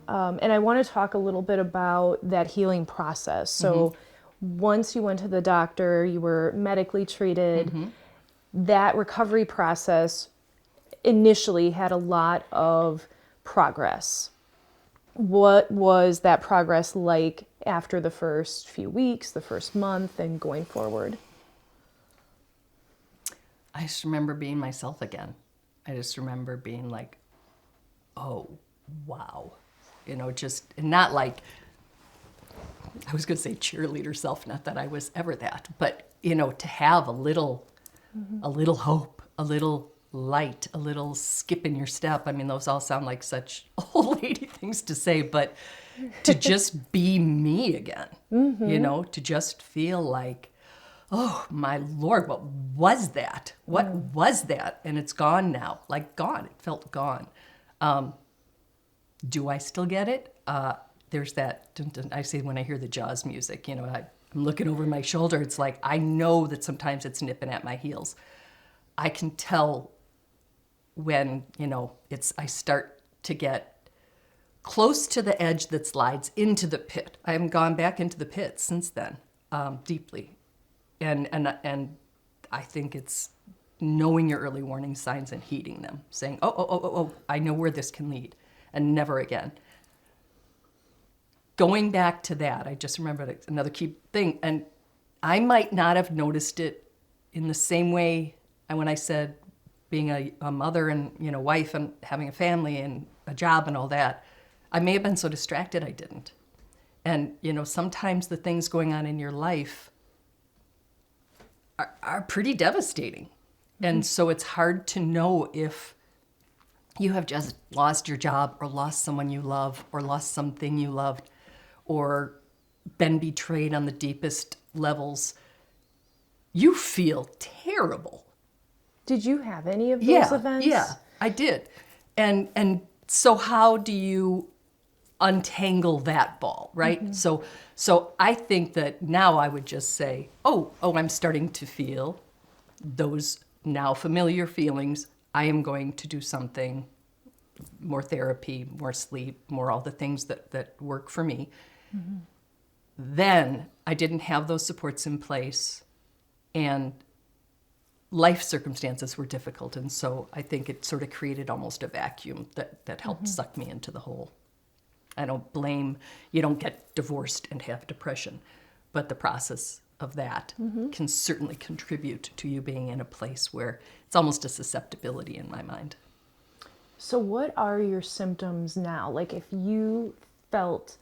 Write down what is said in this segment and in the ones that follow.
And I want to talk a little bit about that healing process. So once you went to the doctor, you were medically treated, that recovery process initially had a lot of progress. What was that progress like after the first few weeks, the first month, and going forward? I just remember being myself again. I just remember being like, oh, wow. Just not like, I was going to say cheerleader self, not that I was ever that, but, to have a little hope, a little light, a little skip in your step. I mean, those all sound like such old lady things to say, but to just be me again, to just feel like, oh my Lord, what was that? What was that? And it's gone now, like gone. It felt gone. Do I still get it? There's that, dun, dun, I say when I hear the Jaws music, I'm looking over my shoulder. It's like, I know that sometimes it's nipping at my heels. I can tell when, I start to get close to the edge that slides into the pit. I haven't gone back into the pit since then, deeply. And I think it's knowing your early warning signs and heeding them, saying, oh, I know where this can lead, and never again. Going back to that, I just remembered another key thing, and I might not have noticed it in the same way when I said being a mother and wife and having a family and a job and all that. I may have been so distracted I didn't. And sometimes the things going on in your life are pretty devastating. And so it's hard to know if you have just lost your job or lost someone you love or lost something you loved or been betrayed on the deepest levels. You feel terrible. Did you have any of those events? Yeah, I did. And so how do you untangle that ball, right? So I think that now I would just say, oh, I'm starting to feel those now familiar feelings. I am going to do something, more therapy, more sleep, more all the things that work for me. Then I didn't have those supports in place, and life circumstances were difficult. And so I think it sort of created almost a vacuum that helped suck me into the hole. I don't blame, you don't get divorced and have depression, but the process of that can certainly contribute to you being in a place where it's almost a susceptibility in my mind. So what are your symptoms now? Like if you felt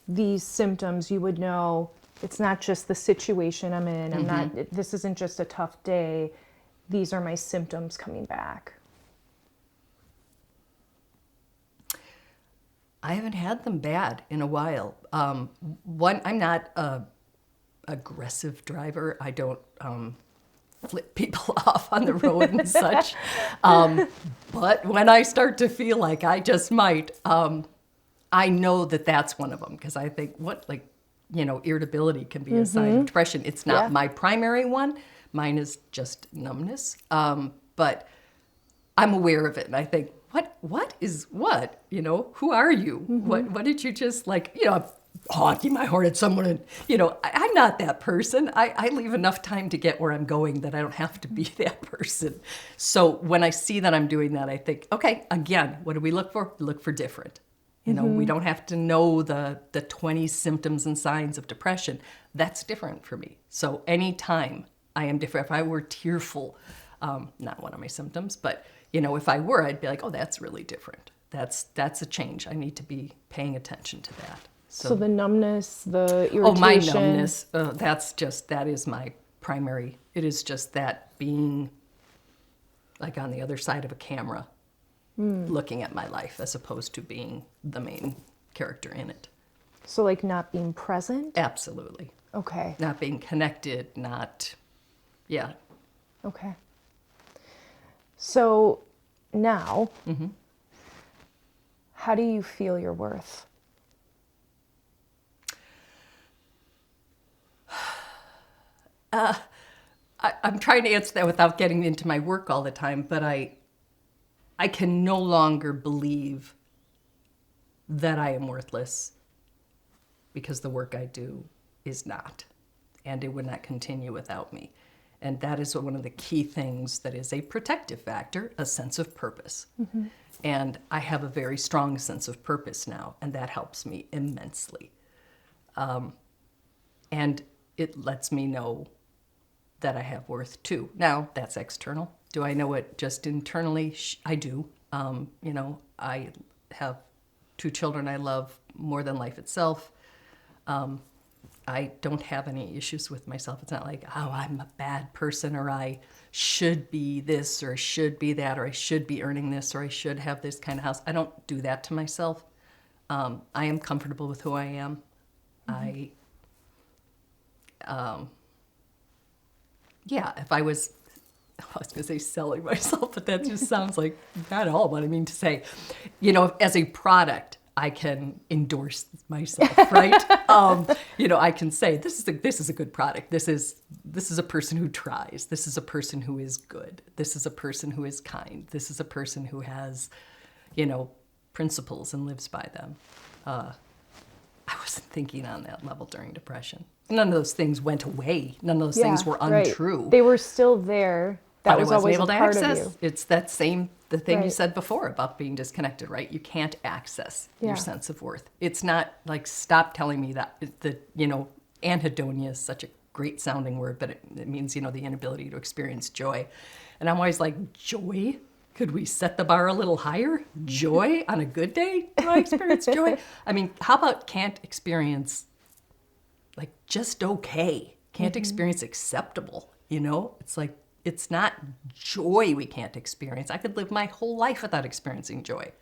these symptoms, you would know it's not just the situation I'm in. This isn't just a tough day. These are my symptoms coming back. I haven't had them bad in a while. One, I'm not a aggressive driver. I don't flip people off on the road and such. But when I start to feel like I just might, I know that that's one of them, because I think irritability can be a sign of depression. It's not my primary one. Mine is just numbness. But I'm aware of it, and I think, what is what? Who are you? What did you just I'm honking my horn at someone, and I'm not that person. I leave enough time to get where I'm going that I don't have to be that person. So when I see that I'm doing that, I think, okay, again, what do we look for? We look for different. We don't have to know the 20 symptoms and signs of depression. That's different for me. So anytime I am different, if I were tearful, not one of my symptoms, but if I were, I'd be like, oh, that's really different. That's a change. I need to be paying attention to that. So the numbness, the irritation. Oh, my numbness, that is my primary. It is just that being like on the other side of a camera, looking at my life as opposed to being the main character in it. So like not being present? Absolutely. Okay. Not being connected, yeah. Okay. So now, how do you feel your worth? I'm trying to answer that without getting into my work all the time, but I can no longer believe that I am worthless because the work I do is not, and it would not continue without me. And that is one of the key things that is a protective factor, a sense of purpose. And I have a very strong sense of purpose now, and that helps me immensely. And it lets me know that I have worth too. Now, that's external. Do I know it just internally? I do. You know, I have 2 children I love more than life itself. I don't have any issues with myself. It's not like, oh, I'm a bad person, or I should be this, or I should be that, or I should be earning this, or I should have this kind of house. I don't do that to myself. I am comfortable with who I am. If I was going to say selling myself, but that just sounds like not at all what I mean to say. You know, as a product, I can endorse myself, right? You know, I can say this is a good product. This is a person who tries. This is a person who is good. This is a person who is kind. This is a person who has, you know, principles and lives by them. I wasn't thinking on that level during depression. None of those things went away. None of those things were untrue. Right. They were still there. That was always a part of you. It's that same, the thing you said before about being disconnected, right? You can't access your sense of worth. It's not like, stop telling me that, you know, anhedonia is such a great sounding word, but it means, you know, the inability to experience joy. And I'm always like, joy? Could we set the bar a little higher? Joy on a good day? Do I experience joy? I mean, how about can't experience like just okay? Can't experience acceptable, you know? It's like, it's not joy we can't experience. I could live my whole life without experiencing joy.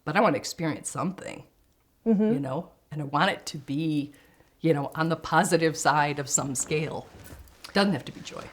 But I want to experience something, you know? And I want it to be, you know, on the positive side of some scale. Doesn't have to be joy.